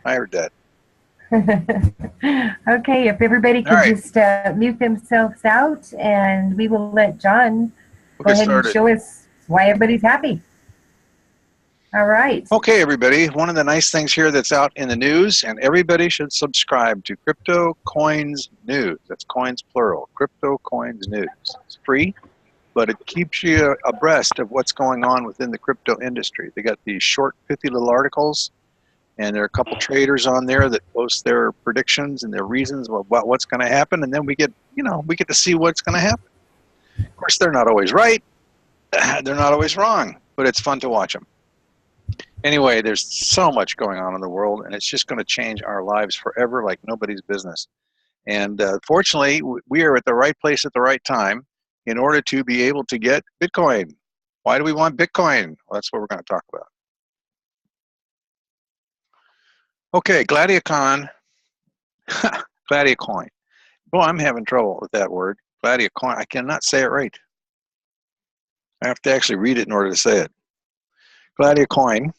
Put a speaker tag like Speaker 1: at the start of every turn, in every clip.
Speaker 1: I heard that.
Speaker 2: Okay, if everybody
Speaker 1: All
Speaker 2: could
Speaker 1: right,
Speaker 2: just mute themselves out, and we will let John
Speaker 1: we'll
Speaker 2: go
Speaker 1: get
Speaker 2: ahead and
Speaker 1: started.
Speaker 2: show us why everybody's happy. All right.
Speaker 1: Okay, everybody. One of the nice things here that's out in the news, and everybody should subscribe to Crypto Coins News. That's coins plural. Crypto Coins News. It's free, but it keeps you abreast of what's going on within the crypto industry. They got these short, pithy little articles, and there are a couple traders on there that post their predictions and their reasons about what's going to happen, and then we get to see what's going to happen. Of course, they're not always right. They're not always wrong, but it's fun to watch them. Anyway, there's so much going on in the world, and it's just going to change our lives forever like nobody's business. And fortunately, we are at the right place at the right time in order to be able to get Bitcoin. Why do we want Bitcoin? Well, that's what we're going to talk about. Okay, GladiaCoin. GladiaCoin. Boy, I'm having trouble with that word. GladiaCoin. I cannot say it right. I have to actually read it in order to say it. GladiaCoin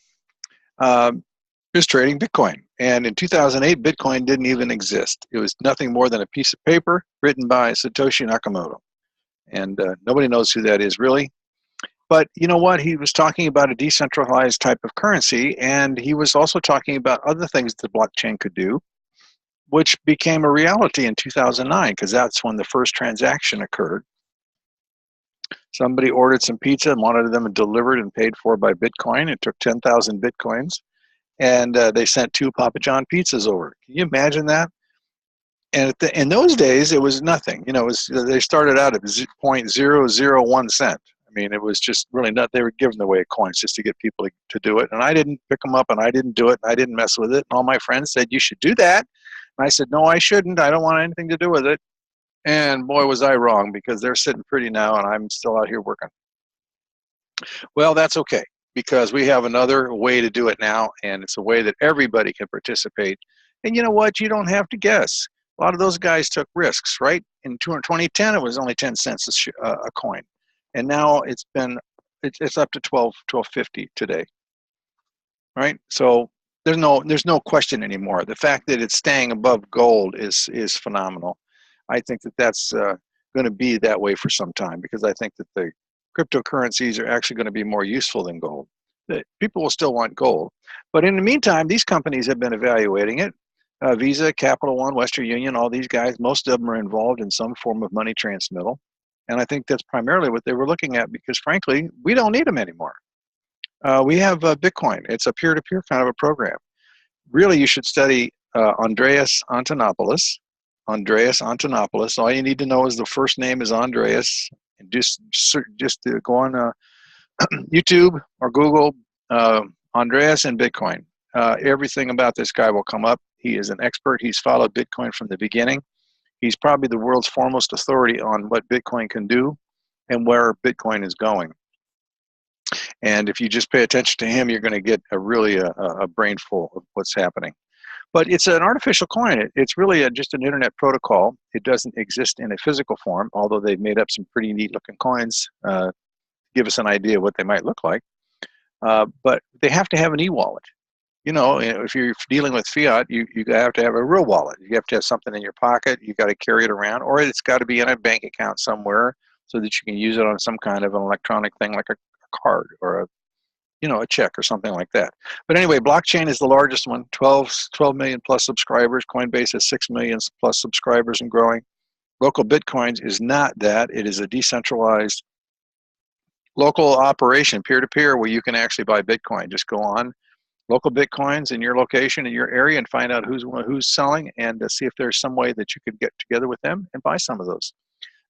Speaker 1: is trading Bitcoin. And in 2008, Bitcoin didn't even exist. It was nothing more than a piece of paper written by Satoshi Nakamoto. And nobody knows who that is really. But you know what? He was talking about a decentralized type of currency, and he was also talking about other things the blockchain could do, which became a reality in 2009, because that's when the first transaction occurred. Somebody ordered some pizza and wanted them delivered and paid for by Bitcoin. It took 10,000 Bitcoins, and they sent 2 Papa John pizzas over. Can you imagine that? And in those days, it was nothing. You know, they started out at 0.001 cent. I mean, it was just really not. They were giving away coins just to get people to do it. And I didn't pick them up, and I didn't do it, and I didn't mess with it. And all my friends said, you should do that. And I said, no, I shouldn't. I don't want anything to do with it. And boy, was I wrong, because they're sitting pretty now, and I'm still out here working. Well, that's okay, because we have another way to do it now, and it's a way that everybody can participate. And you know what? You don't have to guess. A lot of those guys took risks, right? In 2010, it was only 10 cents a coin, and now it's up to 12.50 today, right? So there's no question anymore. The fact that it's staying above gold is phenomenal. I think that that's going to be that way for some time, because I think that the cryptocurrencies are actually going to be more useful than gold. That people will still want gold, but in the meantime, these companies have been evaluating it. Visa, Capital One, Western Union, all these guys, most of them are involved in some form of money transmittal. And I think that's primarily what they were looking at, because frankly, we don't need them anymore. We have Bitcoin. It's a peer-to-peer kind of a program. Really, you should study Andreas Antonopoulos. Andreas Antonopoulos. All you need to know is the first name is Andreas. And just go on YouTube or Google Andreas and Bitcoin. Everything about this guy will come up. He is an expert. He's followed Bitcoin from the beginning. He's probably the world's foremost authority on what Bitcoin can do and where Bitcoin is going. And if you just pay attention to him, you're going to get a brain full of what's happening. But it's an artificial coin. It's really just an internet protocol. It doesn't exist in a physical form, although they've made up some pretty neat looking coins to give us an idea of what they might look like. But they have to have an e-wallet. You know, if you're dealing with fiat, you have to have a real wallet. You have to have something in your pocket. You got to carry it around, or it's got to be in a bank account somewhere so that you can use it on some kind of an electronic thing like a card or a check or something like that. But anyway, blockchain is the largest one, 12 million plus subscribers. Coinbase has 6 million plus subscribers and growing. Local Bitcoins is not that. It is a decentralized local operation, peer-to-peer, where you can actually buy Bitcoin. Just go on local Bitcoins in your location, in your area, and find out who's selling, and see if there's some way that you could get together with them and buy some of those.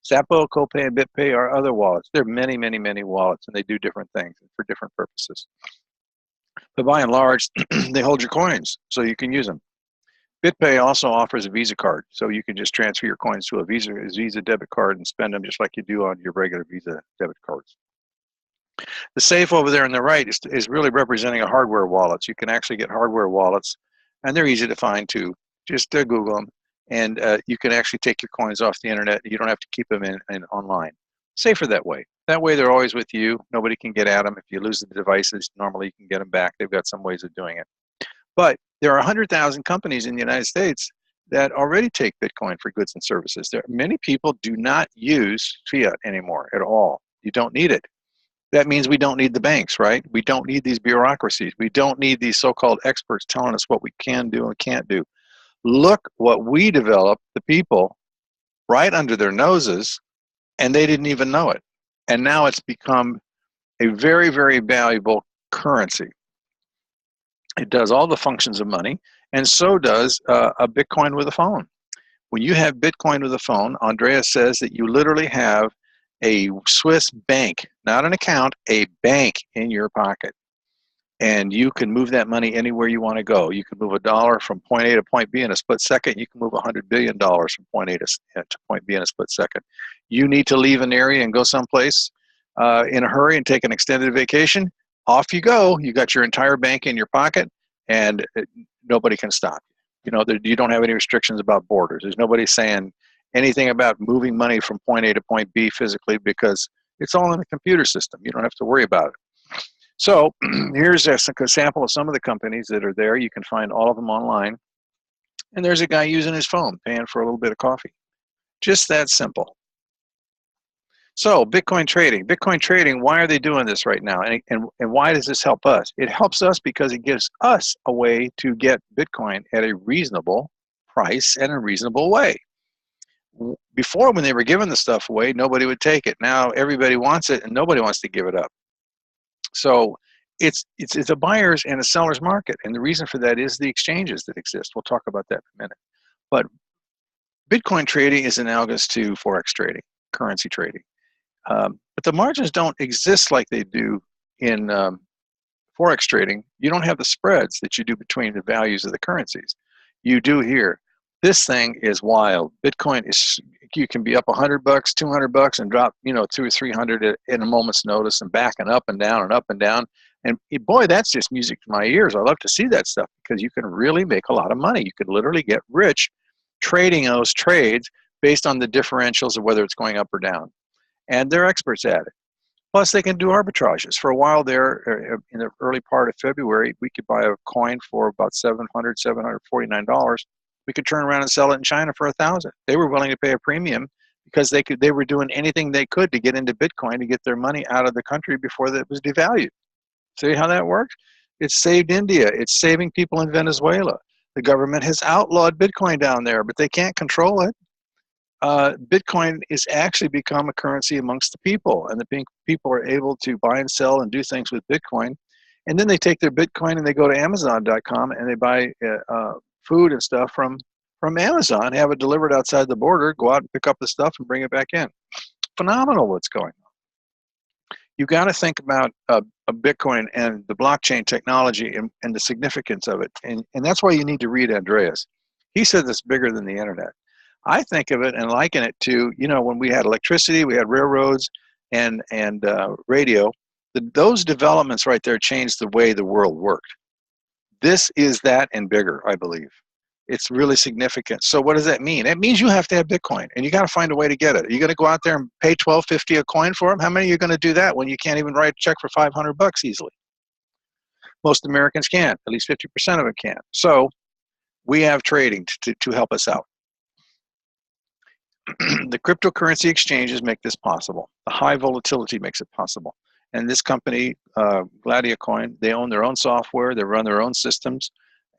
Speaker 1: Zappo, Copay, and BitPay are other wallets. There are many, many, many wallets, and they do different things for different purposes. But by and large, they hold your coins, so you can use them. BitPay also offers a Visa card, so you can just transfer your coins to a Visa debit card and spend them just like you do on your regular Visa debit cards. The safe over there on the right is really representing a hardware wallet. So you can actually get hardware wallets, and they're easy to find too. Just Google them, and you can actually take your coins off the internet. You don't have to keep them in online. Safer that way. That way they're always with you. Nobody can get at them. If you lose the devices, normally you can get them back. They've got some ways of doing it. But there are 100,000 companies in the United States that already take Bitcoin for goods and services. Many people do not use fiat anymore at all. You don't need it. That means we don't need the banks, right? We don't need these bureaucracies. We don't need these so-called experts telling us what we can do and can't do. Look what we developed, the people, right under their noses, and they didn't even know it. And now it's become a very, very valuable currency. It does all the functions of money, and so does a Bitcoin with a phone. When you have Bitcoin with a phone, Andreas says that you literally have a Swiss bank, not an account, a bank in your pocket. And you can move that money anywhere you want to go. You can move a dollar from point A to point B in a split second. You can move $100 billion from point A to point B in a split second. You need to leave an area and go someplace in a hurry and take an extended vacation. Off you go. You got your entire bank in your pocket, and nobody can stop you. You know, you don't have any restrictions about borders. There's nobody saying anything about moving money from point A to point B physically, because it's all in the computer system. You don't have to worry about it. So here's a sample of some of the companies that are there. You can find all of them online. And there's a guy using his phone, paying for a little bit of coffee. Just that simple. So Bitcoin trading, why are they doing this right now? And why does this help us? It helps us because it gives us a way to get Bitcoin at a reasonable price and a reasonable way. Before, when they were giving the stuff away, nobody would take it. Now everybody wants it and nobody wants to give it up. So it's a buyer's and a seller's market. And the reason for that is the exchanges that exist. We'll talk about that in a minute. But Bitcoin trading is analogous to Forex trading, currency trading. But the margins don't exist like they do in Forex trading. You don't have the spreads that you do between the values of the currencies. You do here. This thing is wild. Bitcoin is, you can be up $100, $200 and drop, you know, 200 or 300 in a moment's notice, and back and up and down and up and down. And boy, that's just music to my ears. I love to see that stuff because you can really make a lot of money. You can literally get rich trading those trades based on the differentials of whether it's going up or down. And they're experts at it. Plus, they can do arbitrages. For a while there, in the early part of February, we could buy a coin for about $749. We could turn around and sell it in China for $1,000. They were willing to pay a premium because they were doing anything they could to get into Bitcoin to get their money out of the country before it was devalued. See how that works? It's saved India. It's saving people in Venezuela. The government has outlawed Bitcoin down there, but they can't control it. Bitcoin is actually become a currency amongst the people, and the people are able to buy and sell and do things with Bitcoin. And then they take their Bitcoin and they go to Amazon.com and they buy food and stuff from Amazon, have it delivered outside the border, go out and pick up the stuff and bring it back in. Phenomenal what's going on. You got to think about a Bitcoin and the blockchain technology and the significance of it. And that's why you need to read Andreas. He said this bigger than the internet. I think of it and liken it to, you know, when we had electricity, we had railroads and radio. Those developments right there changed the way the world worked. This is that and bigger, I believe. It's really significant. So what does that mean? It means you have to have Bitcoin, and you got to find a way to get it. Are you going to go out there and pay $12.50 a coin for them? How many are you going to do that when you can't even write a check for $500 easily? Most Americans can't. At least 50% of them can't. So we have trading to help us out. The cryptocurrency exchanges make this possible. The high volatility makes it possible. And this company, GladiaCoin, they own their own software, they run their own systems,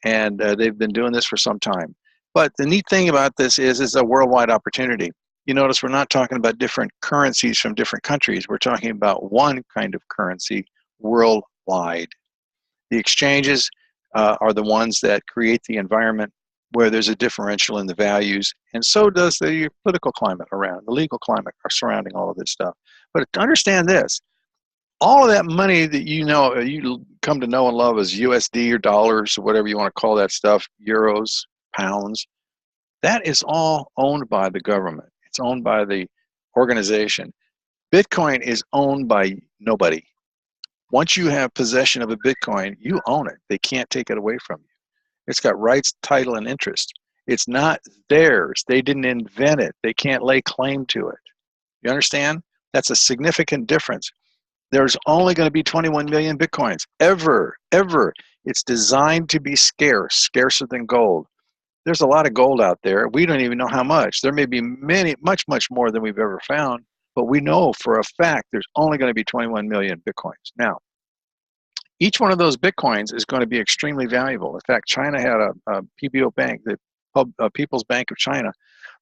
Speaker 1: and they've been doing this for some time. But the neat thing about this is it's a worldwide opportunity. You notice we're not talking about different currencies from different countries. We're talking about one kind of currency worldwide. The exchanges are the ones that create the environment where there's a differential in the values, and so does the political climate around, the legal climate surrounding all of this stuff. But to understand this, all of that money that you know, you come to know and love as USD or dollars or whatever you want to call that stuff, euros, pounds, that is all owned by the government. It's owned by the organization. Bitcoin is owned by nobody. Once you have possession of a Bitcoin, you own it. They can't take it away from you. It's got rights, title, and interest. It's not theirs. They didn't invent it. They can't lay claim to it. You understand? That's a significant difference. There's only going to be 21 million Bitcoins, ever. It's designed to be scarce, scarcer than gold. There's a lot of gold out there. We don't even know how much. There may be much more than we've ever found, but we know for a fact there's only going to be 21 million Bitcoins. Now, each one of those Bitcoins is going to be extremely valuable. In fact, China had a PBO bank, the People's Bank of China,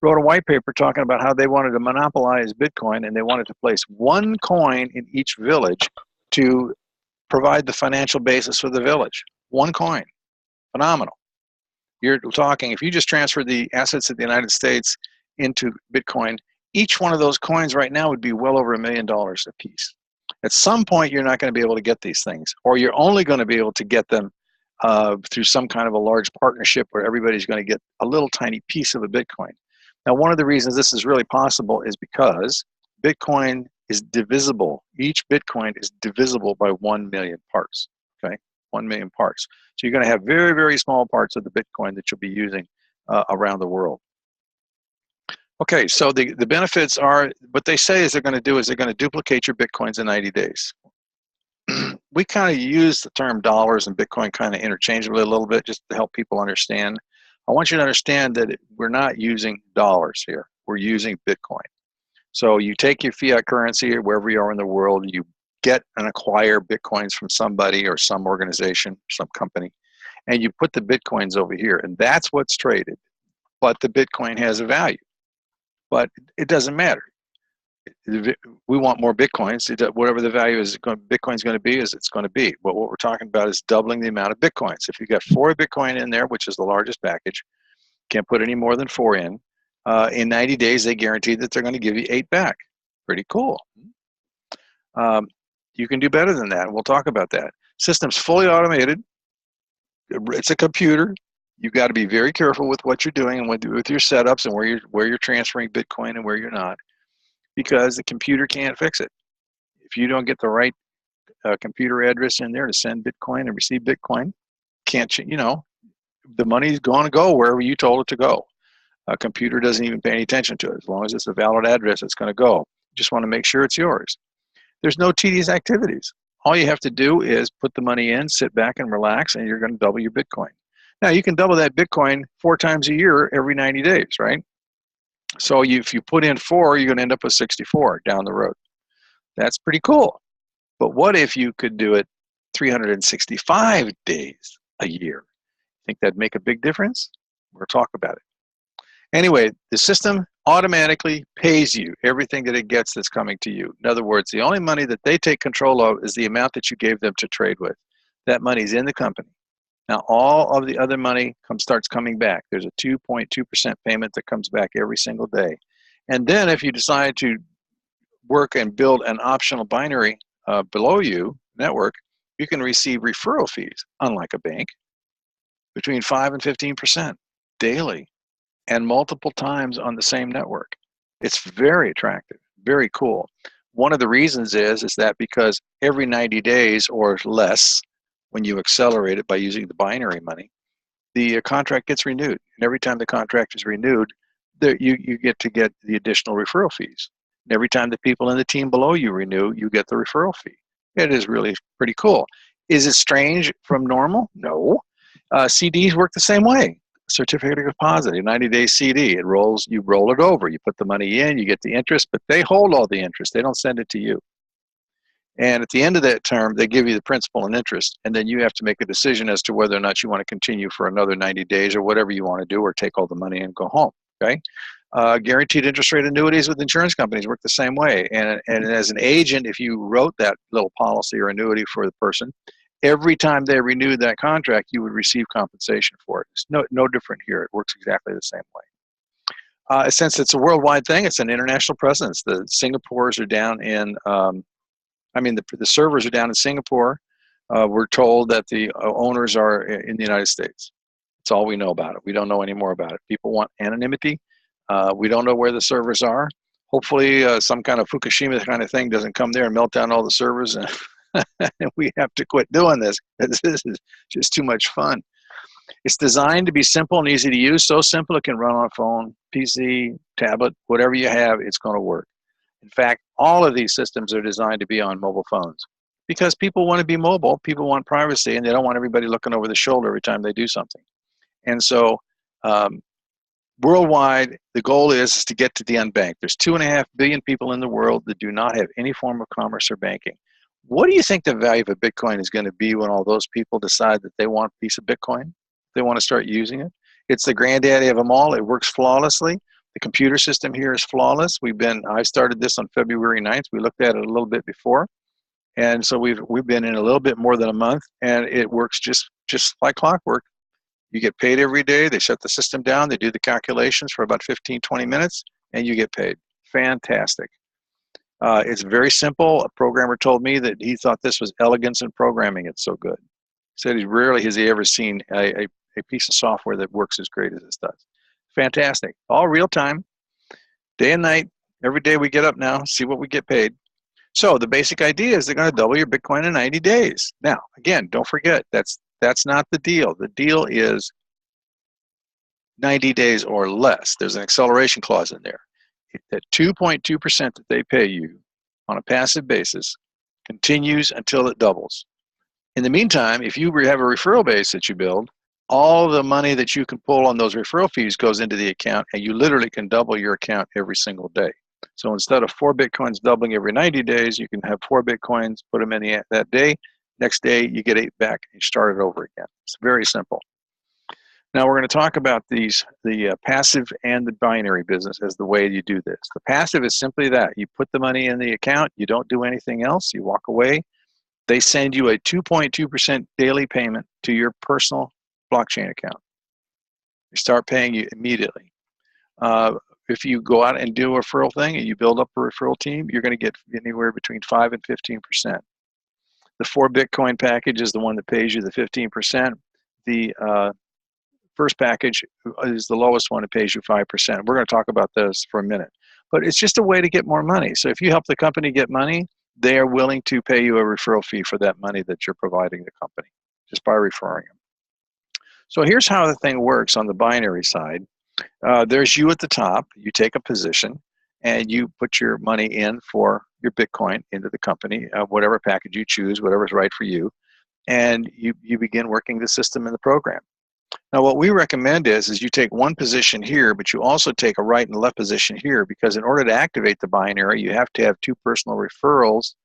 Speaker 1: wrote a white paper talking about how they wanted to monopolize Bitcoin, and they wanted to place one coin in each village to provide the financial basis for the village. One coin. Phenomenal. You're talking, if you just transfer the assets of the United States into Bitcoin, each one of those coins right now would be well over $1 million a piece. At some point, you're not going to be able to get these things, or you're only going to be able to get them through some kind of a large partnership where everybody's going to get a little tiny piece of a Bitcoin. Now, one of the reasons this is really possible is because Bitcoin is divisible. Each Bitcoin is divisible by 1 million parts, okay? 1 million parts. So you're going to have very, very small parts of the Bitcoin that you'll be using around the world. Okay, so the benefits are, what they say is they're going to do is they're going to duplicate your Bitcoins in 90 days. We kind of use the term dollars and Bitcoin kind of interchangeably a little bit just to help people understand. I want you to understand that we're not using dollars here. We're using Bitcoin. So you take your fiat currency or wherever you are in the world, you get and acquire Bitcoins from somebody or some organization, some company, and you put the Bitcoins over here, and that's what's traded. But the Bitcoin has a value. But it doesn't matter. We want more Bitcoins. Whatever the value is, Bitcoin's going to be, is it's going to be. But what we're talking about is doubling the amount of Bitcoins. If you got 4 Bitcoin in there, which is the largest package, can't put any more than 4 in 90 days, they guarantee that they're going to give you 8 back. Pretty cool. You can do better than that, and we'll talk about that. System's fully automated. It's a computer. You've got to be very careful with what you're doing and with your setups and where you're transferring Bitcoin and where you're not, because the computer can't fix it. If you don't get the right computer address in there to send Bitcoin and receive Bitcoin, the money's going to go wherever you told it to go. A computer doesn't even pay any attention to it. As long as it's a valid address, it's going to go. You just want to make sure it's yours. There's no tedious activities. All you have to do is put the money in, sit back and relax, and you're going to double your Bitcoin. Now, you can double that Bitcoin 4 times a year every 90 days, right? So if you put in 4, you're going to end up with 64 down the road. That's pretty cool. But what if you could do it 365 days a year? Think that'd make a big difference? We'll talk about it. Anyway, the system automatically pays you everything that it gets that's coming to you. In other words, the only money that they take control of is the amount that you gave them to trade with. That money's in the company. Now, all of the other money starts coming back. There's a 2.2% payment that comes back every single day. And then if you decide to work and build an optional binary below you network, you can receive referral fees, unlike a bank, between 5 and 15% daily and multiple times on the same network. It's very attractive, very cool. One of the reasons is that because every 90 days or less, when you accelerate it by using the binary money, the contract gets renewed. And every time the contract is renewed, you get the additional referral fees. And every time the people in the team below you renew, you get the referral fee. It is really pretty cool. Is it strange from normal? No. CDs work the same way. Certificate of deposit, a 90-day CD. You roll it over. You put the money in, you get the interest, but they hold all the interest. They don't send it to you. And at the end of that term, they give you the principal and interest, and then you have to make a decision as to whether or not you want to continue for another 90 days or whatever you want to do, or take all the money and go home, okay? Guaranteed interest rate annuities with insurance companies work the same way. And as an agent, if you wrote that little policy or annuity for the person, every time they renewed that contract, you would receive compensation for it. It's no different here. It works exactly the same way. Since it's a worldwide thing, it's an international presence. The Singapores are down in the servers are down in Singapore. We're told that the owners are in the United States. That's all we know about it. We don't know any more about it. People want anonymity. We don't know where the servers are. Hopefully some kind of Fukushima kind of thing doesn't come there and melt down all the servers, and we have to quit doing this. This is just too much fun. It's designed to be simple and easy to use, so simple it can run on a phone, PC, tablet, whatever you have, it's going to work. In fact, all of these systems are designed to be on mobile phones. because people want to be mobile, people want privacy, and they don't want everybody looking over the shoulder every time they do something. And so worldwide, the goal is to get to the unbanked. There's 2.5 billion people in the world that do not have any form of commerce or banking. What do you think the value of a Bitcoin is going to be when all those people decide that they want a piece of Bitcoin? They want to start using it. It's the granddaddy of them all. It works flawlessly. The computer system here is flawless. I started this on February 9th. We looked at it a little bit before. And so we've been in a little bit more than a month, and it works just like clockwork. You get paid every day. They shut the system down. They do the calculations for about 15, 20 minutes, and you get paid. Fantastic. It's very simple. A programmer told me that he thought this was elegance in programming. It's so good. He said rarely has he ever seen a piece of software that works as great as this does. Fantastic. All real time, day and night. Every day we get up now, see what we get paid. So the basic idea is they're going to double your Bitcoin in 90 days. Now, again, don't forget, that's not the deal. The deal is 90 days or less. There's an acceleration clause in there. That 2.2% that they pay you on a passive basis continues until it doubles. In the meantime, if you have a referral base that you build, all the money that you can pull on those referral fees goes into the account, and you literally can double your account every single day. So instead of 4 Bitcoins doubling every 90 days, you can have 4 Bitcoins, put them in that day. Next day, you get 8 back, and you start it over again. It's very simple. Now we're going to talk about the passive and the binary business as the way you do this. The passive is simply that. You put the money in the account. You don't do anything else. You walk away. They send you a 2.2% daily payment to your personal blockchain account. They start paying you immediately. If you go out and do a referral thing and you build up a referral team, you're going to get anywhere between 5 and 15%. The 4 Bitcoin package is the one that pays you the 15%. The first package is the lowest one that pays you 5%. We're going to talk about this for a minute. But it's just a way to get more money. So if you help the company get money, they are willing to pay you a referral fee for that money that you're providing the company, just by referring them. So here's how the thing works on the binary side. There's you at the top. You take a position, and you put your money in for your Bitcoin into the company, whatever package you choose, whatever's right for you, and you begin working the system in the program. Now, what we recommend is you take one position here, but you also take a right and left position here, because in order to activate the binary, you have to have 2 personal referrals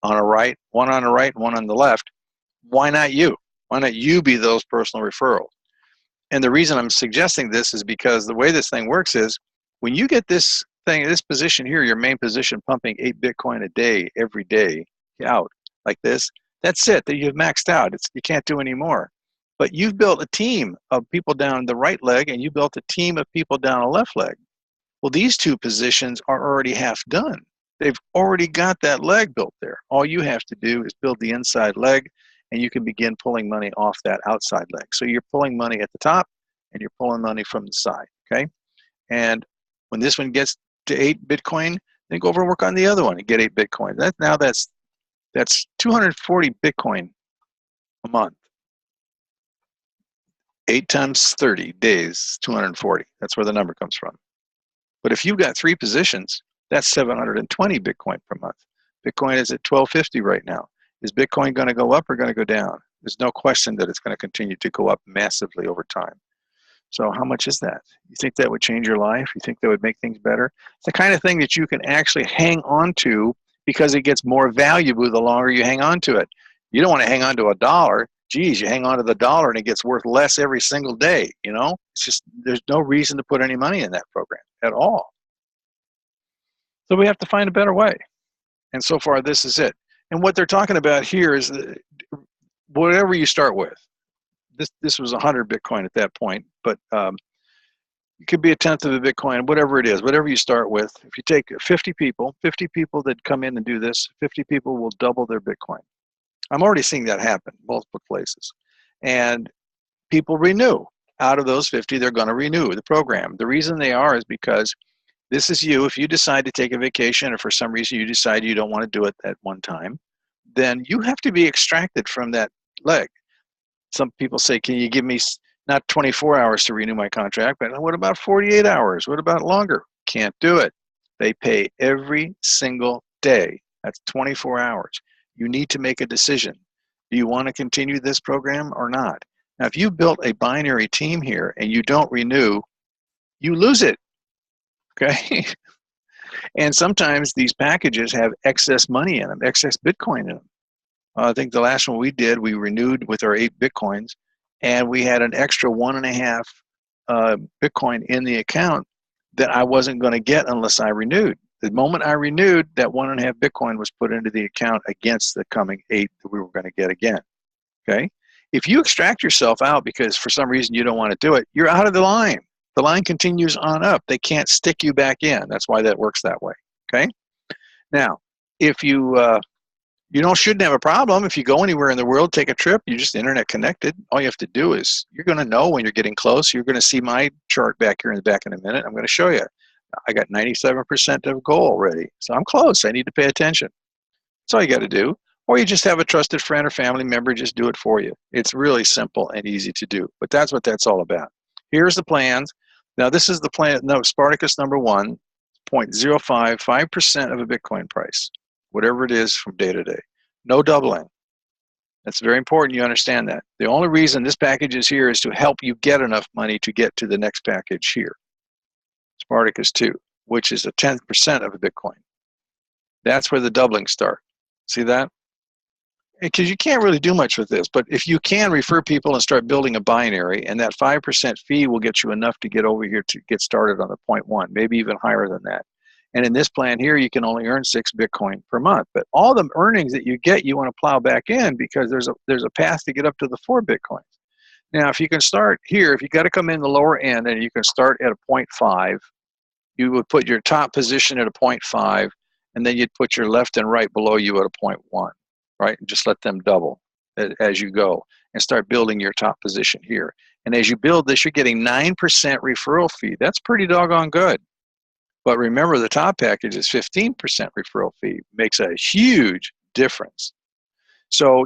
Speaker 1: on a right, one on the right and one on the left. Why not you? Why not you be those personal referrals? And the reason I'm suggesting this is because the way this thing works is when you get this position here, your main position, pumping 8 Bitcoin a day, every day out like this, that's it. That you've maxed out. You can't do any more. But you've built a team of people down the right leg, and you built a team of people down the left leg. Well, these 2 positions are already half done. They've already got that leg built there. All you have to do is build the inside leg, and you can begin pulling money off that outside leg. So you're pulling money at the top, and you're pulling money from the side, okay? And when this one gets to 8 Bitcoin, then go over and work on the other one and get 8 Bitcoin. That's 240 Bitcoin a month. 8 times 30 days, 240. That's where the number comes from. But if you've got 3 positions, that's 720 Bitcoin per month. Bitcoin is at 1250 right now. Is Bitcoin going to go up or going to go down? There's no question that it's going to continue to go up massively over time. So how much is that? You think that would change your life? You think that would make things better? It's the kind of thing that you can actually hang on to, because it gets more valuable the longer you hang on to it. You don't want to hang on to $1. Geez, you hang on to the dollar and it gets worth less every single day, you know? It's just, there's no reason to put any money in that program at all. So we have to find a better way. And so far, this is it. And what they're talking about here is whatever you start with. This was 100 Bitcoin at that point, but it could be a tenth of a Bitcoin, whatever it is, whatever you start with. If you take 50 people that come in and do this, 50 people will double their Bitcoin. I'm already seeing that happen multiple places. And people renew. Out of those 50, they're going to renew the program. The reason they are is because this is you. If you decide to take a vacation, or for some reason you decide you don't want to do it at one time, then you have to be extracted from that leg. Some people say, can you give me not 24 hours to renew my contract, but what about 48 hours? What about longer? Can't do it. They pay every single day. That's 24 hours. You need to make a decision. Do you want to continue this program or not? Now, if you built a binary team here and you don't renew, you lose it, okay? And sometimes these packages have excess money in them, excess Bitcoin in them. I think the last one we did, we renewed with our 8 Bitcoins, and we had an extra 1.5 Bitcoin in the account that I wasn't going to get unless I renewed. The moment I renewed, that 1.5 Bitcoin was put into the account against the coming 8 that we were going to get again. Okay? If you extract yourself out because for some reason you don't want to do it, you're out of the line. The line continues on up. They can't stick you back in. That's why that works that way. Okay? Now, if you shouldn't have a problem if you go anywhere in the world, take a trip, you're just internet connected. All you have to do is, you're going to know when you're getting close. You're going to see my chart back here in the back in a minute. I'm going to show you. I got 97% of goal already. So I'm close. I need to pay attention. That's all you got to do. Or you just have a trusted friend or family member just do it for you. It's really simple and easy to do. But that's what that's all about. Here's the plans. Now this is the plan. No, Spartacus number 1, 0.055% of a Bitcoin price, whatever it is from day to day. No doubling. That's very important you understand that. The only reason this package is here is to help you get enough money to get to the next package here. Spartacus 2, which is a 10% of a Bitcoin. That's where the doubling start. See that? Because you can't really do much with this, but if you can refer people and start building a binary, and that 5% fee will get you enough to get over here to get started on the 0.1, maybe even higher than that. And in this plan here, you can only earn 6 Bitcoin per month. But all the earnings that you get, you want to plow back in because there's a path to get up to the 4 Bitcoins. Now, if you can start here, if you got to come in the lower end and you can start at a 0.5, you would put your top position at a 0.5, and then you'd put your left and right below you at a 0.1, right? And just let them double as you go and start building your top position here. And as you build this, you're getting 9% referral fee. That's pretty doggone good. But remember, the top package is 15% referral fee. Makes a huge difference. So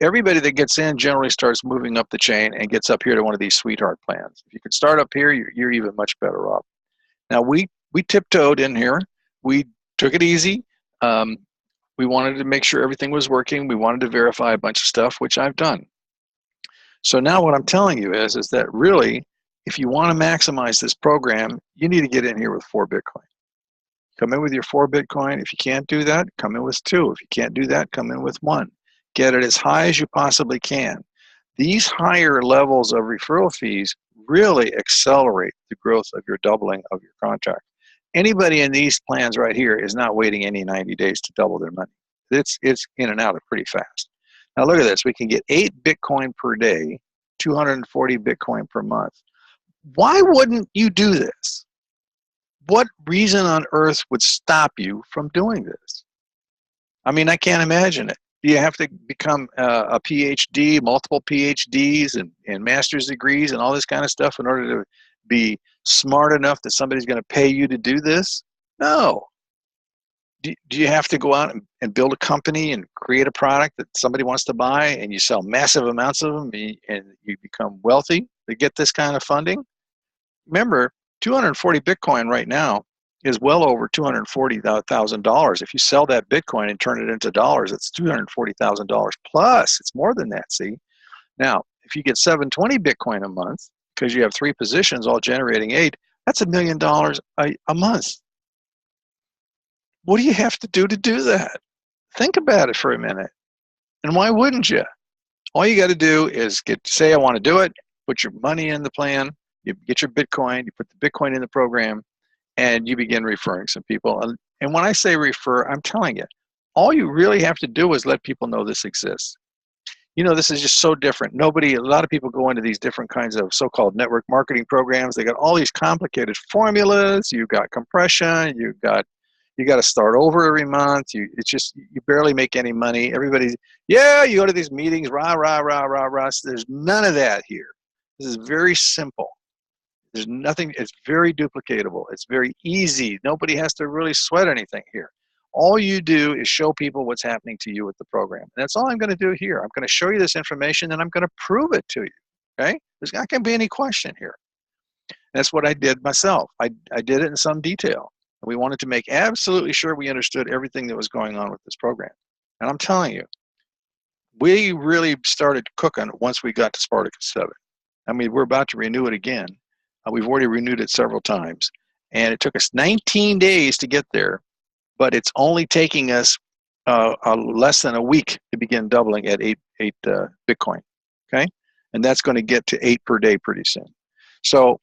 Speaker 1: everybody that gets in generally starts moving up the chain and gets up here to one of these sweetheart plans. If you can start up here, you're even much better off. Now, we tiptoed in here. We took it easy. We wanted to make sure everything was working. We wanted to verify a bunch of stuff, which I've done. So now what I'm telling you is that really, if you want to maximize this program, you need to get in here with 4 Bitcoin. Come in with your 4 Bitcoin. If you can't do that, come in with 2. If you can't do that, come in with 1. Get it as high as you possibly can. These higher levels of referral fees really accelerate the growth of your doubling of your contract. Anybody in these plans right here is not waiting any 90 days to double their money. It's in and out pretty fast. Now look at this. We can get 8 Bitcoin per day, 240 Bitcoin per month. Why wouldn't you do this? What reason on earth would stop you from doing this? I mean, I can't imagine it. Do you have to become a PhD, multiple PhDs and master's degrees and all this kind of stuff in order to be smart enough that somebody's going to pay you to do this? No. Do you have to go out and build a company and create a product that somebody wants to buy and you sell massive amounts of them and you become wealthy to get this kind of funding? Remember, 240 Bitcoin right now is well over $240,000. If you sell that Bitcoin and turn it into dollars, it's $240,000 plus. It's more than that, see? Now, if you get 720 Bitcoin a month, because you have 3 positions all generating 8, that's $1 million a month. What do you have to do that? Think about it for a minute. And why wouldn't you? All you got to do is say, I want to do it, put your money in the plan, you get your Bitcoin, you put the Bitcoin in the program, and you begin referring some people. And when I say refer, I'm telling you, all you really have to do is let people know this exists. You know, this is just so different. A lot of people go into these different kinds of so-called network marketing programs. They got all these complicated formulas. You got compression. You got to start over every month. You barely make any money. Everybody's, yeah, you go to these meetings, rah, rah, rah, rah, rah. So there's none of that here. This is very simple. There's nothing, it's very duplicatable. It's very easy. Nobody has to really sweat anything here. All you do is show people what's happening to you with the program. And that's all I'm going to do here. I'm going to show you this information and I'm going to prove it to you. Okay? There's not going to be any question here. That's what I did myself. I did it in some detail. We wanted to make absolutely sure we understood everything that was going on with this program. And I'm telling you, we really started cooking once we got to Spartacus 7. I mean, we're about to renew it again. We've already renewed it several times. And it took us 19 days to get there, but it's only taking us less than a week to begin doubling at eight Bitcoin. Okay? And that's going to get to 8 per day pretty soon. So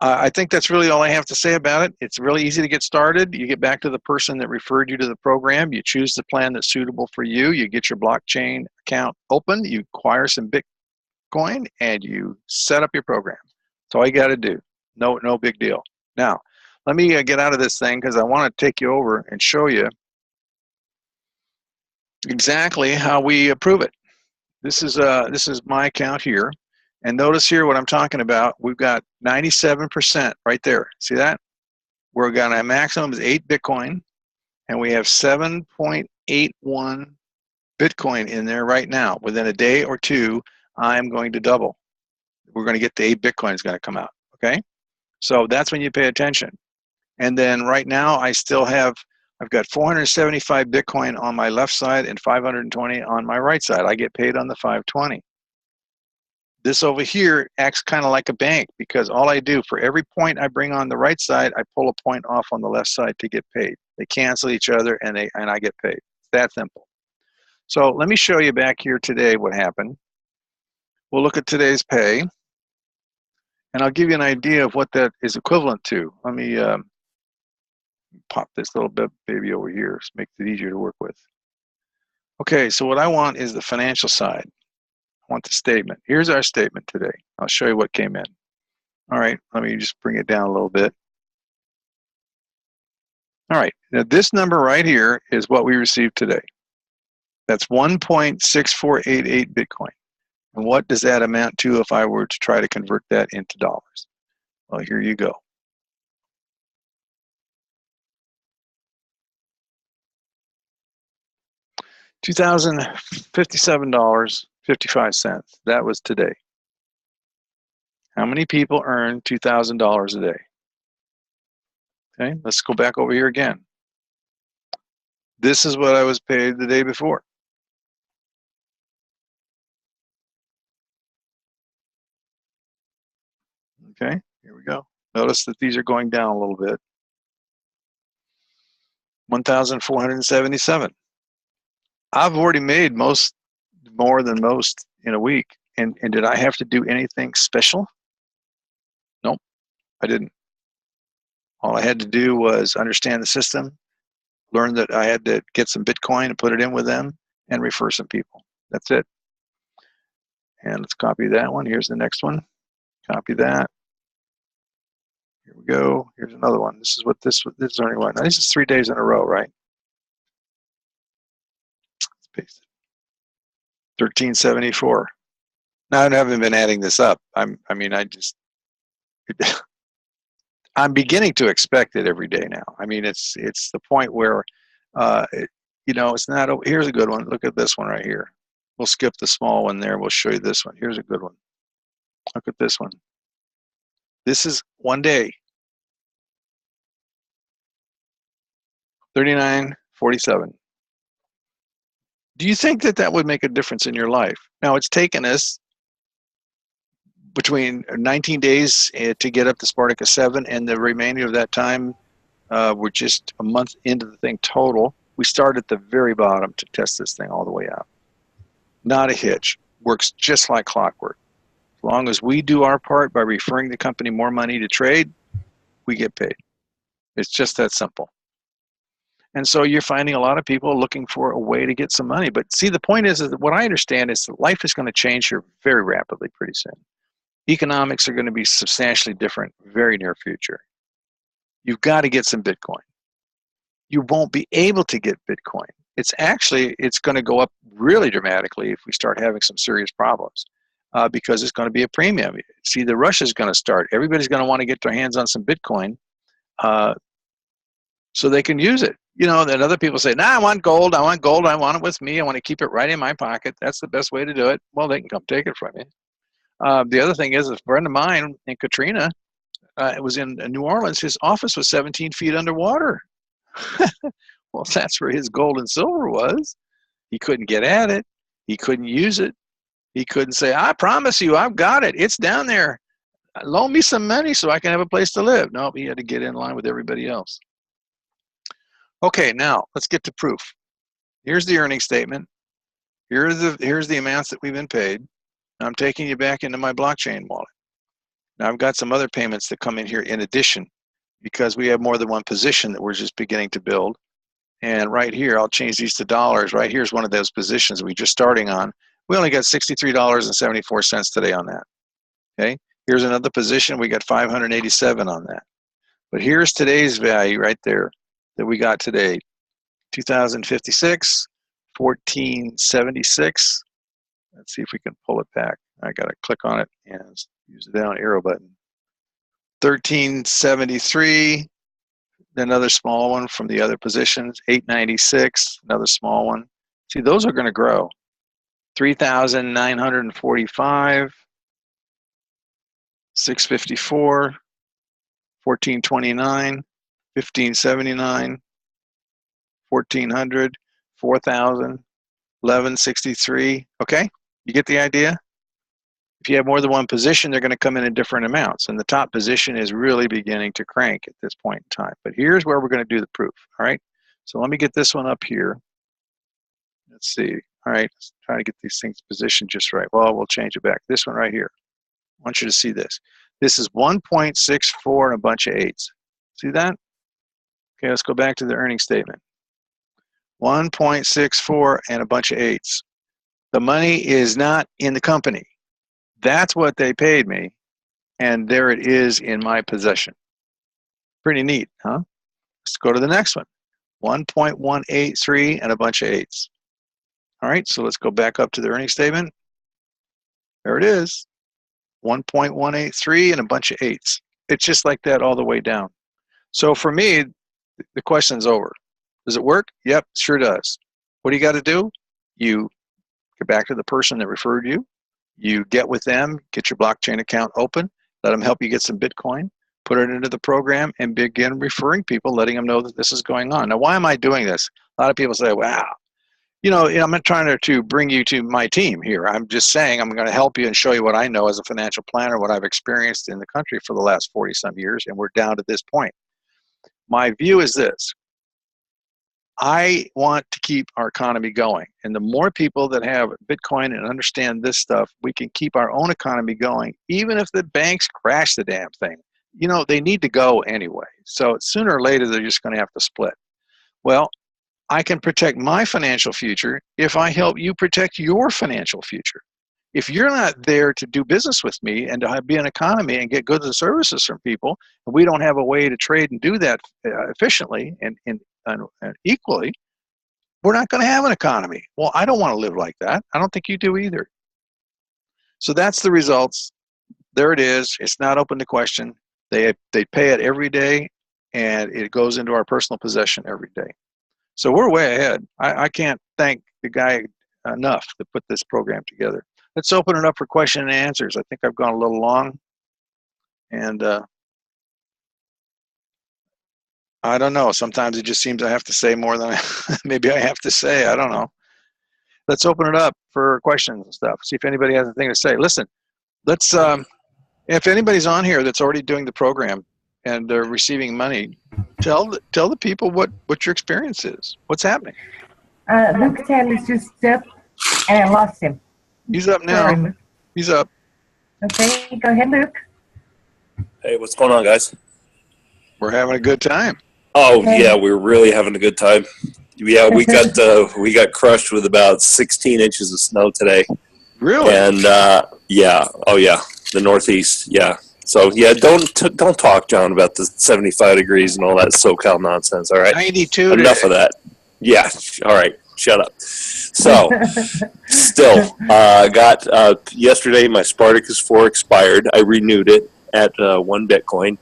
Speaker 1: I think that's really all I have to say about it. It's really easy to get started. You get back to the person that referred you to the program. You choose the plan that's suitable for you. You get your blockchain account open. You acquire some Bitcoin, and you set up your program. That's all you got to do. No big deal. Now, let me get out of this thing because I want to take you over and show you exactly how we approve it. This is my account here. And notice here what I'm talking about. We've got 97% right there. See that? We're going to maximum is 8 Bitcoin, and we have 7.81 Bitcoin in there right now. Within a day or two, I'm going to double. We're going to get the 8 Bitcoin is going to come out. Okay? So that's when you pay attention. And then right now, I've got 475 Bitcoin on my left side and 520 on my right side. I get paid on the 520. This over here acts kind of like a bank because all I do for every point I bring on the right side, I pull a point off on the left side to get paid. They cancel each other and I get paid. It's that simple. So let me show you back here today what happened. We'll look at today's pay, and I'll give you an idea of what that is equivalent to. Let me pop this little bit baby over here to make it easier to work with. Okay, so what I want is the financial side. I want the statement. Here's our statement today. I'll show you what came in. All right, let me just bring it down a little bit. All right, now this number right here is what we received today. That's 1.6488 Bitcoin. And what does that amount to if I were to try to convert that into dollars? Well, here you go. $2,057.55. That was today. How many people earn $2,000 a day? Okay, let's go back over here again. This is what I was paid the day before. Okay, here we go. Notice that these are going down a little bit. 1,477. I've already made more than most in a week. And did I have to do anything special? Nope, I didn't. All I had to do was understand the system, learn that I had to get some Bitcoin and put it in with them, and refer some people. That's it. And let's copy that one. Here's the next one. Copy that. Here we go. Here's another one. This is what this is earning right now. This is 3 days in a row, right? Let's paste it. 1374. Now I haven't been adding this up. I'm beginning to expect it every day now. I mean, it's the point where, it's not. Here's a good one. Look at this one right here. We'll skip the small one there. We'll show you this one. Here's a good one. Look at this one. This is 1 day. 39.47. Do you think that would make a difference in your life? Now, it's taken us between 19 days to get up to Spartacus 7, and the remainder of that time, we're just a month into the thing total. We start at the very bottom to test this thing all the way out. Not a hitch. Works just like clockwork. As long as we do our part by referring the company more money to trade, we get paid. It's just that simple. And so you're finding a lot of people looking for a way to get some money. But see, the point is that what I understand is that life is going to change here very rapidly pretty soon. Economics are going to be substantially different very near future. You've got to get some Bitcoin. You won't be able to get Bitcoin. It's going to go up really dramatically if we start having some serious problems because it's going to be a premium. See, the rush is going to start. Everybody's going to want to get their hands on some Bitcoin so they can use it. Then other people say, I want gold. I want gold. I want it with me. I want to keep it right in my pocket. That's the best way to do it. Well, they can come take it from you. The other thing is, a friend of mine in Katrina, it was in New Orleans. His office was 17 feet underwater. Well, that's where his gold and silver was. He couldn't get at it. He couldn't use it. He couldn't say, I promise you, I've got it. It's down there. Loan me some money so I can have a place to live. No, he had to get in line with everybody else. Okay, now let's get to proof. Here's the earnings statement. Here's the amounts that we've been paid. Now I'm taking you back into my blockchain wallet. Now I've got some other payments that come in here in addition because we have more than one position that we're just beginning to build. And right here, I'll change these to dollars. Right here's one of those positions we're just starting on. We only got $63.74 today on that. Okay, here's another position. We got 587 on that. But here's today's value right there that we got today. 2056, 1476. Let's see if we can pull it back. I got to click on it and use the down arrow button. 1373, another small one from the other positions. 896, another small one. See, those are going to grow. 3,945, 654, 1429, 1579, 1400, 4,000, 1163. Okay, you get the idea? If you have more than one position, they're going to come in different amounts, and the top position is really beginning to crank at this point in time. But here's where we're going to do the proof. All right, so let me get this one up here. Let's see. All right, let's try to get these things positioned just right. Well, we'll change it back. This one right here. I want you to see this. This is 1.64 and a bunch of 8s. See that? Okay, let's go back to the earnings statement. 1.64 and a bunch of 8s. The money is not in the company. That's what they paid me, and there it is in my possession. Pretty neat, huh? Let's go to the next one. 1.183 and a bunch of 8s. All right, so let's go back up to the earnings statement. There it is. 1.183 and a bunch of 8s. It's just like that all the way down. So for me, the question's over. Does it work? Yep, sure does. What do you got to do? You get back to the person that referred you. You get with them, get your blockchain account open, let them help you get some Bitcoin, put it into the program, and begin referring people, letting them know that this is going on. Now, why am I doing this? A lot of people say, wow, I'm not trying to bring you to my team here. I'm just saying I'm going to help you and show you what I know as a financial planner, what I've experienced in the country for the last 40-some years, and we're down to this point. My view is this. I want to keep our economy going. And the more people that have Bitcoin and understand this stuff, we can keep our own economy going, even if the banks crash the damn thing. They need to go anyway. So sooner or later, they're just going to have to split. Well, I can protect my financial future if I help you protect your financial future. If you're not there to do business with me and to be an economy and get goods and services from people, and we don't have a way to trade and do that efficiently and equally, we're not going to have an economy. Well, I don't want to live like that. I don't think you do either. So that's the results. There it is. It's not open to question. They pay it every day, and it goes into our personal possession every day. So we're way ahead. I can't thank the guy enough to put this program together. Let's open it up for question and answers. I think I've gone a little long, and I don't know. Sometimes it just seems I have to say more than maybe I have to say. I don't know. Let's open it up for questions and stuff. See if anybody has anything to say. Listen, let's. If anybody's on here that's already doing the program and they're receiving money, tell the people what your experience is. What's happening?
Speaker 2: Luke Taylor is just up, and I lost him.
Speaker 1: He's up now.
Speaker 2: Sorry.
Speaker 1: He's up.
Speaker 2: Okay, go ahead, Luke.
Speaker 3: Hey, what's going on, guys?
Speaker 1: We're having a good time.
Speaker 3: Oh, yeah, we're really having a good time. Yeah, we got crushed with about 16 inches of snow today.
Speaker 1: Really?
Speaker 3: And the Northeast, yeah. So yeah, don't talk, John, about the 75 degrees and all that SoCal nonsense. All right,
Speaker 1: 92.
Speaker 3: Enough of that. Yeah. All right. Shut up. So, still, got yesterday my Spartacus 4 expired. I renewed it at 1 Bitcoin.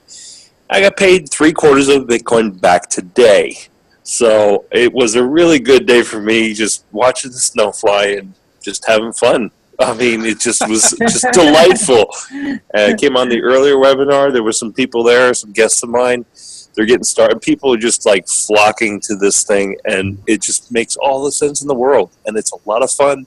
Speaker 3: I got paid 3/4 of Bitcoin back today. So it was a really good day for me, just watching the snow fly and just having fun. I mean, it just was just delightful. I came on the earlier webinar. There were some people there, some guests of mine. They're getting started. People are just like flocking to this thing, and it just makes all the sense in the world. And it's a lot of fun.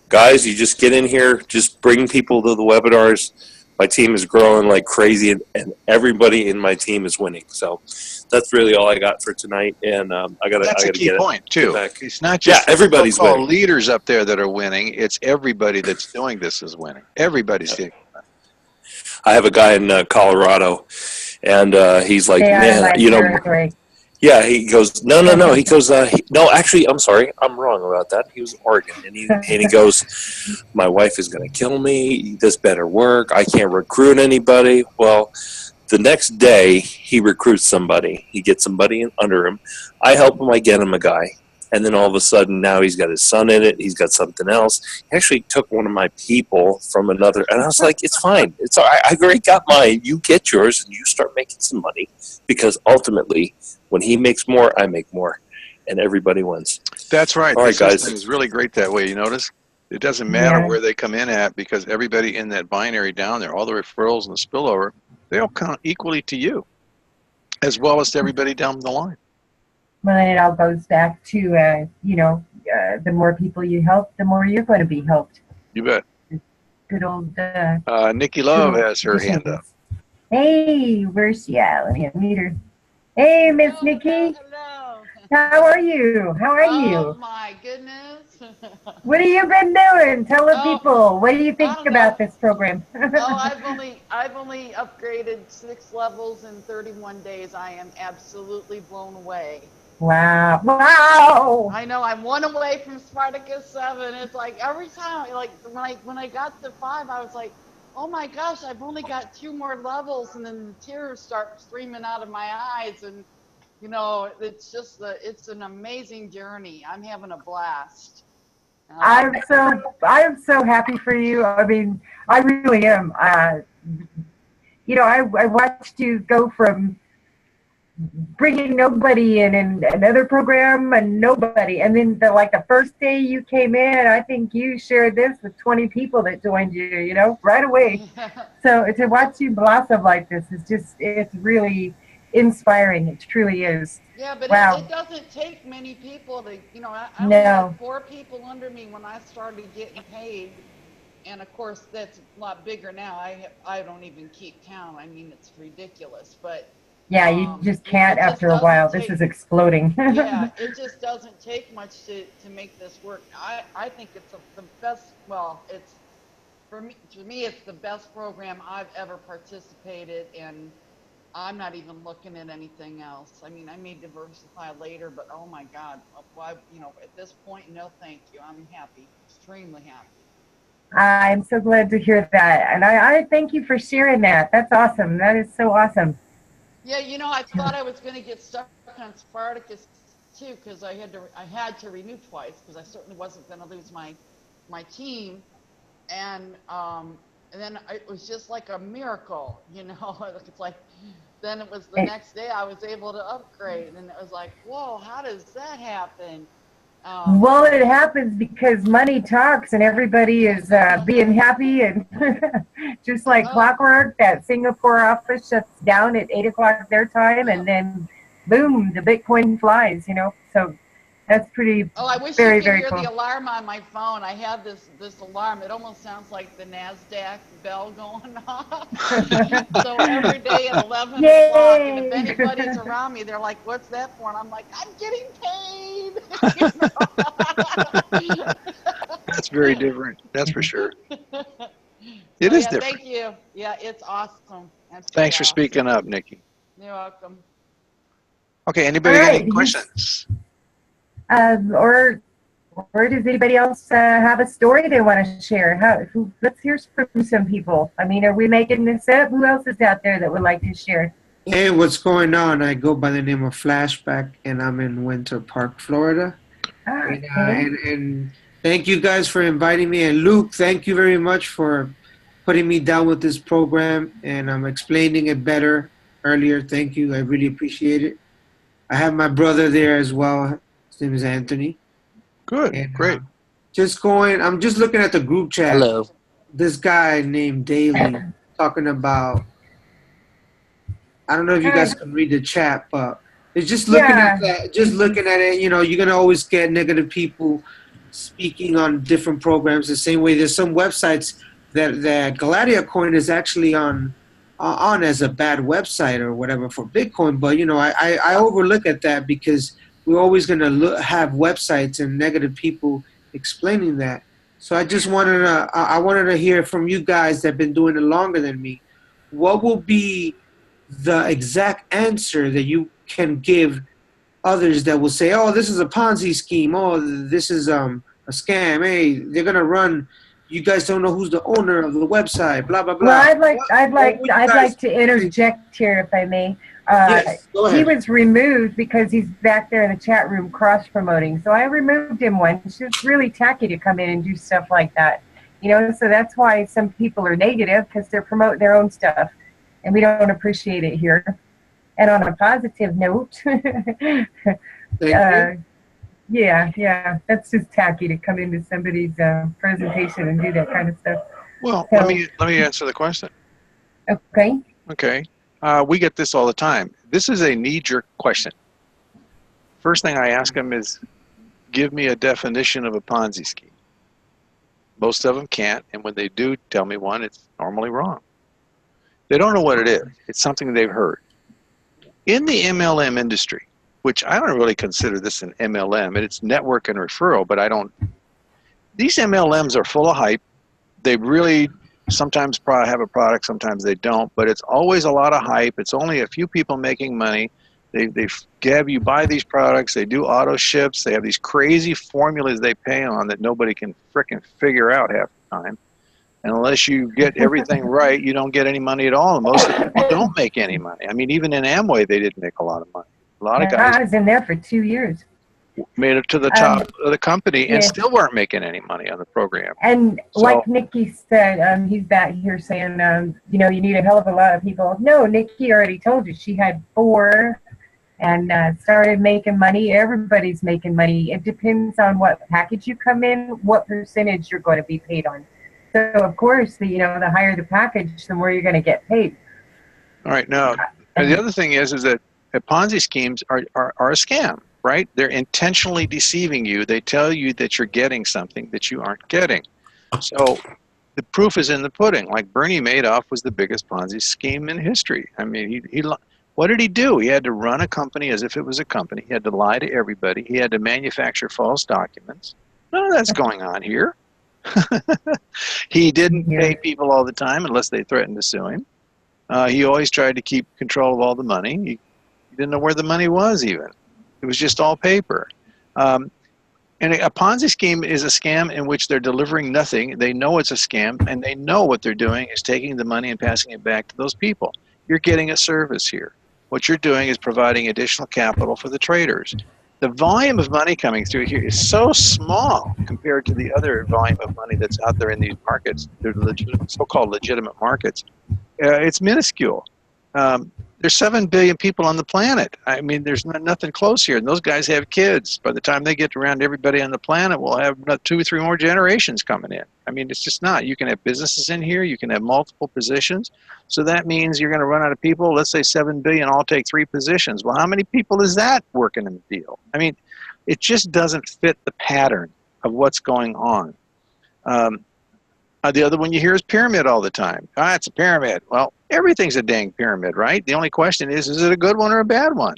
Speaker 3: Guys, you just get in here, just bring people to the webinars. My team is growing like crazy, and everybody in my team is winning. So that's really all I got for tonight. And
Speaker 1: That's a key point too. It's not
Speaker 3: Yeah,
Speaker 1: just
Speaker 3: everybody's
Speaker 1: so-called
Speaker 3: winning.
Speaker 1: leaders up there that are winning. It's everybody that's doing this is winning. Everybody's doing.
Speaker 3: I have a guy in Colorado, and he's like,
Speaker 2: Stay out of
Speaker 3: man,
Speaker 2: my territory.
Speaker 3: yeah, he goes, no. He goes, no, actually, I'm sorry. I'm wrong about that. He was in Oregon. And he goes, my wife is going to kill me. This better work. I can't recruit anybody. Well, the next day, he recruits somebody. He gets somebody under him. I help him. I get him a guy. And then all of a sudden, now he's got his son in it. He's got something else. He actually took one of my people from another. And I was like, it's fine. It's all right. I already got mine. You get yours, and you start making some money. Because ultimately, when he makes more, I make more, and everybody wins.
Speaker 1: That's right.
Speaker 3: All right,
Speaker 1: the system
Speaker 3: guys.
Speaker 1: is really great that way. You notice it doesn't matter where they come in at because everybody in that binary down there, all the referrals and the spillover, they all count equally to you, as well as to everybody down the line.
Speaker 2: Well, and it all goes back to, the more people you help, the more you're going to be helped.
Speaker 1: You bet.
Speaker 2: Good old.
Speaker 1: Nikki Love has her hand up.
Speaker 2: Hey, where's she at? Let me meet her. Hey, Miss Nikki.
Speaker 4: Hello.
Speaker 2: How are you? How are you?
Speaker 4: Oh my goodness.
Speaker 2: What have you been doing? Tell the people. What do you think about this program?
Speaker 4: I've only upgraded 6 levels in 31 days. I am absolutely blown away.
Speaker 2: Wow. Wow.
Speaker 4: I know, I'm 1 away from Spartacus 7. It's like every time, like when I got to 5, I was like, oh my gosh, I've only got 2 more levels, and then the tears start streaming out of my eyes, and it's just it's an amazing journey. I'm having a blast.
Speaker 2: I'm so happy for you. I mean, I really am. I watched you go from bringing nobody in another program and nobody, and then the first day you came in, I think you shared this with 20 people that joined you, right away. So to watch you blossom like this is it's really inspiring. It truly is.
Speaker 4: Yeah, but
Speaker 2: wow.
Speaker 4: It doesn't take many people to, I only had 4 people under me when I started getting paid. And of course, that's a lot bigger now. I don't even keep count. I mean, it's ridiculous, but
Speaker 2: yeah, you just can't after a while. This is exploding.
Speaker 4: Yeah, it just doesn't take much to make this work. I think it's the best, it's, to me, it's the best program I've ever participated in. I'm not even looking at anything else. I mean, I may diversify later, but oh my God, why, at this point, no thank you. I'm happy, extremely happy.
Speaker 2: I'm so glad to hear that. And I thank you for sharing that. That's awesome. That is so awesome.
Speaker 4: Yeah, I thought I was going to get stuck on Spartacus too, because I had to renew twice, because I certainly wasn't going to lose my team, and then it was just like a miracle, It's like, then it was the next day I was able to upgrade, and it was like, whoa, how does that happen?
Speaker 2: Well, it happens because money talks, and everybody is being happy, and just like clockwork, that Singapore office shuts down at 8 o'clock their time, and then boom, the Bitcoin flies, So that's pretty.
Speaker 4: Oh, I wish
Speaker 2: very,
Speaker 4: you could
Speaker 2: very
Speaker 4: hear
Speaker 2: cool.
Speaker 4: the alarm on my phone. I have this alarm. It almost sounds like the NASDAQ bell going off. So every day at 11 o'clock, and if anybody's around me, they're like, what's that for? And I'm like, I'm getting paid.
Speaker 1: That's very different. That's for sure. It is different.
Speaker 4: Thank you. Yeah, it's awesome.
Speaker 1: Thanks for speaking up, Nikki.
Speaker 4: You're welcome.
Speaker 1: Okay, anybody got any questions?
Speaker 2: Or does anybody else have a story they want to share? Let's hear from some people. I mean, are we making this up? Who else is out there that would like to share?
Speaker 5: Hey, what's going on? I go by the name of Flashback, and I'm in Winter Park, Florida.
Speaker 2: Okay.
Speaker 5: And thank you guys for inviting me. And Luke, thank you very much for putting me down with this program, and I'm explaining it better earlier. Thank you. I really appreciate it. I have my brother there as well. His name is Anthony.
Speaker 1: Good,
Speaker 5: and,
Speaker 1: great.
Speaker 5: I'm just looking at the group chat. Hello. This guy named Daly talking about, I don't know if you guys can read the chat, but it's just looking at that. Just looking at it, you're gonna always get negative people speaking on different programs. The same way, there's some websites that GladiaCoin is actually on as a bad website or whatever for Bitcoin. But I overlook at that because we're always gonna have websites and negative people explaining that. So I just wanted to hear from you guys that have been doing it longer than me. What will be the exact answer that you can give others that will say, "Oh, this is a Ponzi scheme. Oh, this is a scam. Hey, they're gonna run. You guys don't know who's the owner of the website. Blah blah blah."
Speaker 2: Well,
Speaker 5: What would you
Speaker 2: I'd
Speaker 5: guys
Speaker 2: like to interject here, if I may.
Speaker 5: Yes, go ahead.
Speaker 2: He was removed because he's back there in the chat room cross promoting. So I removed him once. It's really tacky to come in and do stuff like that. So that's why some people are negative, because they're promoting their own stuff, and we don't appreciate it here. And on a positive note, yeah, that's just tacky to come into somebody's presentation and do that kind of stuff.
Speaker 1: Well,
Speaker 2: So,
Speaker 1: let me answer the question.
Speaker 2: Okay.
Speaker 1: Okay. We get this all the time. This is a knee-jerk question. First thing I ask them is, give me a definition of a Ponzi scheme. Most of them can't, and when they do tell me one, it's normally wrong. They don't know what it is. It's something they've heard. In the MLM industry, which I don't really consider this an MLM, it's network and referral, but these MLMs are full of hype. They really sometimes have a product, sometimes they don't, but it's always a lot of hype. It's only a few people making money. They have you buy these products. They do auto ships. They have these crazy formulas they pay on that nobody can frickin' figure out half the time. And unless you get everything right, you don't get any money at all. And most of the people don't make any money. I mean, even in Amway, they didn't make a lot of money. A lot of guys
Speaker 2: I was in there for 2 yeyears.
Speaker 1: made it to the top of the company and still weren't making any money on the program.
Speaker 2: And like Nikki said, he's back here saying, you need a hell of a lot of people. No, Nikki already told you she had 4 and started making money. Everybody's making money. It depends on what package you come in, what percentage you're going to be paid on. So, of course, the higher the package, the more you're going to get paid.
Speaker 1: All right. Now, the other thing is that Ponzi schemes are a scam, right? They're intentionally deceiving you. They tell you that you're getting something that you aren't getting. So the proof is in the pudding. Like Bernie Madoff was the biggest Ponzi scheme in history. I mean, what did he do? He had to run a company as if it was a company. He had to lie to everybody. He had to manufacture false documents. None of that's going on here. He didn't pay people all the time unless they threatened to sue him. He always tried to keep control of all the money. He didn't know where the money was even. It was just all paper. And a Ponzi scheme is a scam in which they're delivering nothing. They know it's a scam, and they know what they're doing is taking the money and passing it back to those people. You're getting a service here. What you're doing is providing additional capital for the traders. The volume of money coming through here is so small compared to the other volume of money that's out there in these markets. They're so-called legitimate markets. It's minuscule. There's 7 billion people on the planet. I mean, there's nothing close here. And those guys have kids. By the time they get around everybody on the planet, we'll have 2 or 3 more generations coming in. I mean, it's just not. You can have businesses in here. You can have multiple positions. So that means you're going to run out of people. Let's say 7 billion all take 3 positions. Well, how many people is that working in the deal? I mean, it just doesn't fit the pattern of what's going on. The other one you hear is pyramid all the time. It's a pyramid. Well, everything's a dang pyramid, right? The only question is it a good one or a bad one?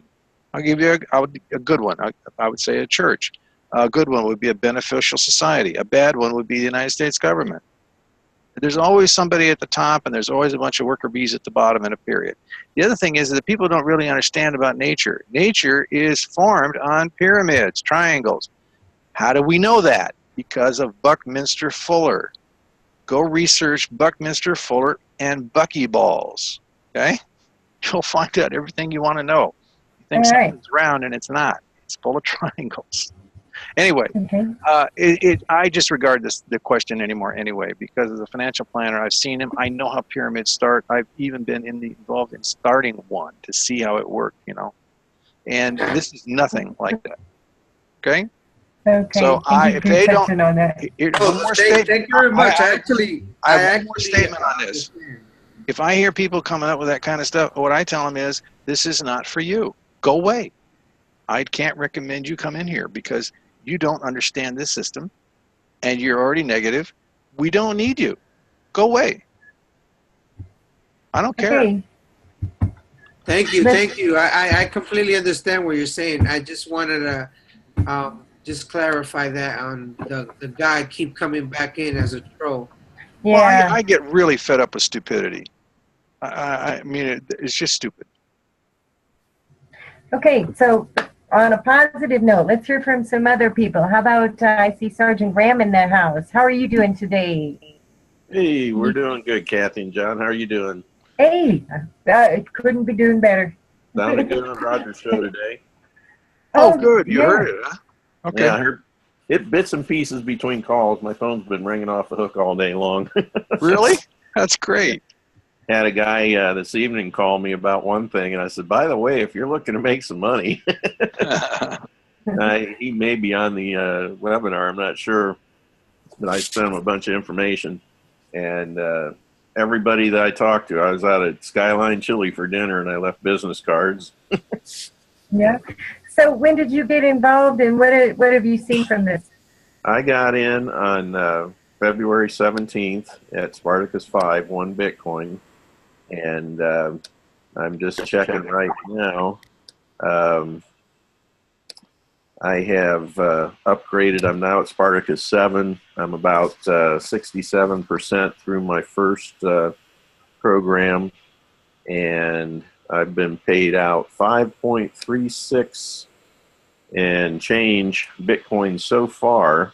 Speaker 1: I'll give you a good one. I would say a church. A good one would be a beneficial society. A bad one would be the United States government. There's always somebody at the top, and there's always a bunch of worker bees at the bottom in a period. The other thing is that people don't really understand about nature. Nature is formed on pyramids, triangles. How do we know that? Because of Buckminster Fuller. Go research Buckminster Fuller and buckyballs, okay? You'll find out everything you want to know. You think something's round, and it's not. It's full of triangles. Anyway, I just regard the question anymore anyway, because as a financial planner, I've seen them. I know how pyramids start. I've even been involved in starting one to see how it worked, And this is nothing like that, okay?
Speaker 2: Okay.
Speaker 1: So if they don't,
Speaker 2: on that.
Speaker 1: one more statement.
Speaker 5: Thank you very much.
Speaker 1: I have one more statement on this. If I hear people coming up with that kind of stuff, what I tell them is, this is not for you. Go away. I can't recommend you come in here because you don't understand this system and you're already negative. We don't need you. Go away. I don't care.
Speaker 2: Okay.
Speaker 5: Thank you, thank you. I completely understand what you're saying. I just wanted to just clarify that on the guy keep coming back in as a troll.
Speaker 2: Yeah.
Speaker 1: Well, I get really fed up with stupidity. I mean, it's just stupid.
Speaker 2: Okay, so on a positive note, let's hear from some other people. How about I see Sergeant Graham in the house. How are you doing today?
Speaker 6: Hey, we're doing good, Kathy and John. How are you doing?
Speaker 2: Hey, it couldn't be doing better.
Speaker 6: Sounded good on Roger's show today.
Speaker 1: Oh, good. You
Speaker 2: yeah.
Speaker 1: heard it, huh? Okay.
Speaker 6: Yeah, I heard it bits and pieces between calls. My phone's been ringing off the hook all day long.
Speaker 1: Really? That's great.
Speaker 6: Had a guy this evening call me about one thing, and I said, by the way, if you're looking to make some money, he may be on the webinar. I'm not sure, but I sent him a bunch of information. And everybody that I talked to, I was out at Skyline Chili for dinner, and I left business cards.
Speaker 2: Yeah. So when did you get involved, and what have you seen from this?
Speaker 6: I got in on February 17th at Spartacus 5, 1 Bitcoin, and I'm just checking right now. I have upgraded. I'm now at Spartacus 7. I'm about 67% through my first program, and I've been paid out 5.36 and change Bitcoin so far.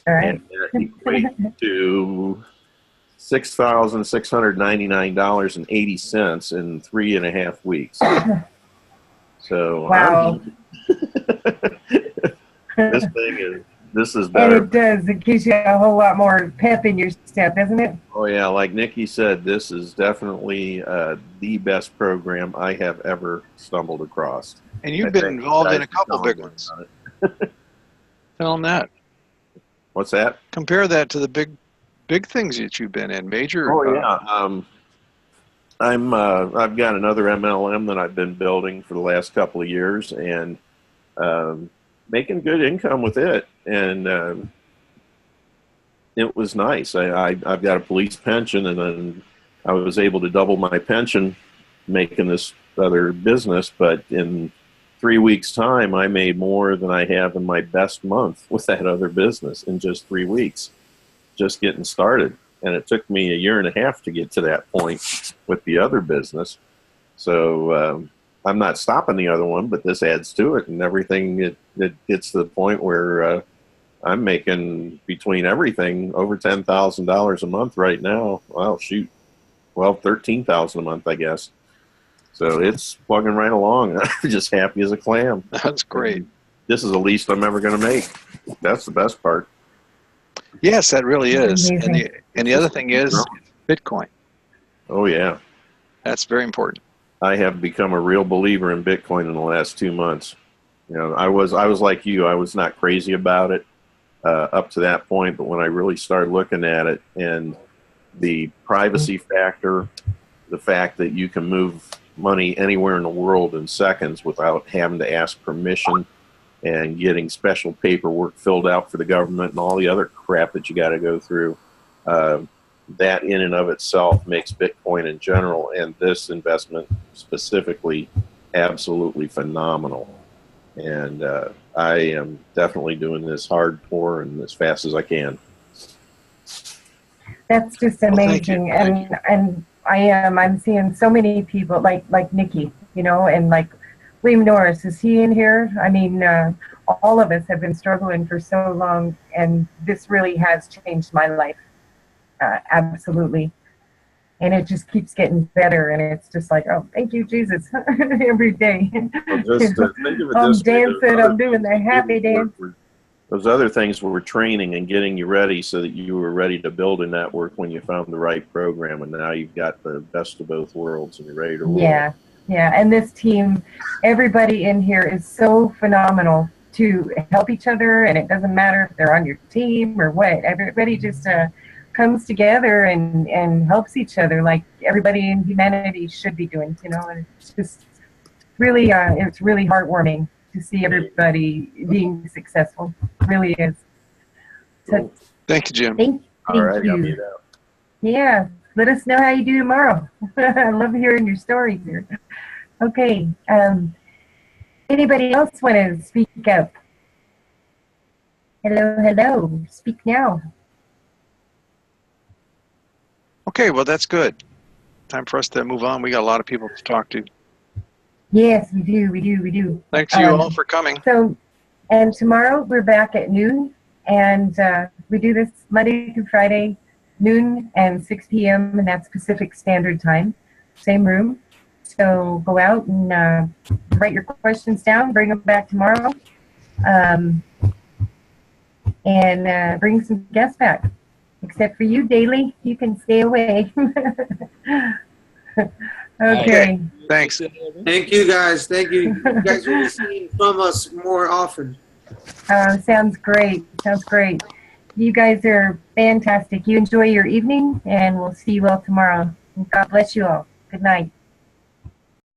Speaker 2: All right.
Speaker 6: And that equates to $6,699.80 in 3.5 weeks. So
Speaker 2: wow.
Speaker 6: this is better.
Speaker 2: And it does. It gives you a whole lot more pep in your step, doesn't it?
Speaker 6: Oh yeah, like Nikki said, this is definitely the best program I have ever stumbled across.
Speaker 1: And you've been involved in a couple big ones. Tell them that.
Speaker 6: What's that?
Speaker 1: Compare that to the big things that you've been in. Major.
Speaker 6: Oh yeah. I've got another MLM that I've been building for the last couple of years, and making good income with it. And it was nice. I've got a police pension, and then I was able to double my pension making this other business. But in 3 weeks' time, I made more than I have in my best month with that other business in just 3 weeks, just getting started. And it took me 1.5 years to get to that point with the other business. So I'm not stopping the other one, but this adds to it, and everything, it gets to the point where I'm making between everything over $10,000 a month right now. Well, shoot, $13,000 a month, I guess. So it's plugging right along. I'm just happy as a clam.
Speaker 1: That's great.
Speaker 6: This is the least I'm ever going to make. That's the best part.
Speaker 1: Yes, that really is.
Speaker 2: Amazing.
Speaker 1: And the other thing is Bitcoin.
Speaker 6: Oh yeah,
Speaker 1: that's very important.
Speaker 6: I have become a real believer in Bitcoin in the last 2 months. You know, I was like you. I was not crazy about it up to that point, but when I really started looking at it, and the privacy factor, the fact that you can move money anywhere in the world in seconds without having to ask permission and getting special paperwork filled out for the government and all the other crap that you got to go through, that in and of itself makes Bitcoin in general, and this investment specifically, absolutely phenomenal. And I am definitely doing this hardcore and as fast as I can.
Speaker 2: That's just amazing. And I'm seeing so many people like Nikki, you know, and like William Norris, is he in here? I mean, all of us have been struggling for so long, and this really has changed my life. Absolutely. And it just keeps getting better, and it's just like, oh, thank you, Jesus, every day.
Speaker 6: Well, just think of it
Speaker 2: I'm
Speaker 6: this way,
Speaker 2: dancing, I'm doing the happy dance.
Speaker 6: Those other things were training and getting you ready so that you were ready to build a network when you found the right program, and now you've got the best of both worlds and you're ready to roll.
Speaker 2: Yeah, yeah, and this team, everybody in here is so phenomenal to help each other, and it doesn't matter if they're on your team or what. Everybody just comes together and helps each other like everybody in humanity should be doing, you know. And it's just really, it's really heartwarming to see everybody being successful. It really is. So,
Speaker 1: Thank you, Jim.
Speaker 2: thank
Speaker 3: All right, I'll
Speaker 2: you.
Speaker 3: be there.
Speaker 2: Yeah, let us know how you do tomorrow. I love hearing your stories here. Okay, anybody else want to speak up? Hello, hello, speak now.
Speaker 1: Okay, well, that's good. Time for us to move on. We got a lot of people to talk to.
Speaker 2: Yes, we do.
Speaker 1: Thanks to you all for coming.
Speaker 2: So, and tomorrow we're back at noon, and we do this Monday through Friday, noon and 6 p.m., and that's Pacific Standard Time, same room. So go out and write your questions down, bring them back tomorrow, and bring some guests back. Except for you, Daly, you can stay away. Okay.
Speaker 1: Thanks.
Speaker 5: Thank you, guys. Thank you. You guys will be seeing from us more often.
Speaker 2: Sounds great. Sounds great. You guys are fantastic. You enjoy your evening, and we'll see you all tomorrow. God bless you all. Good night.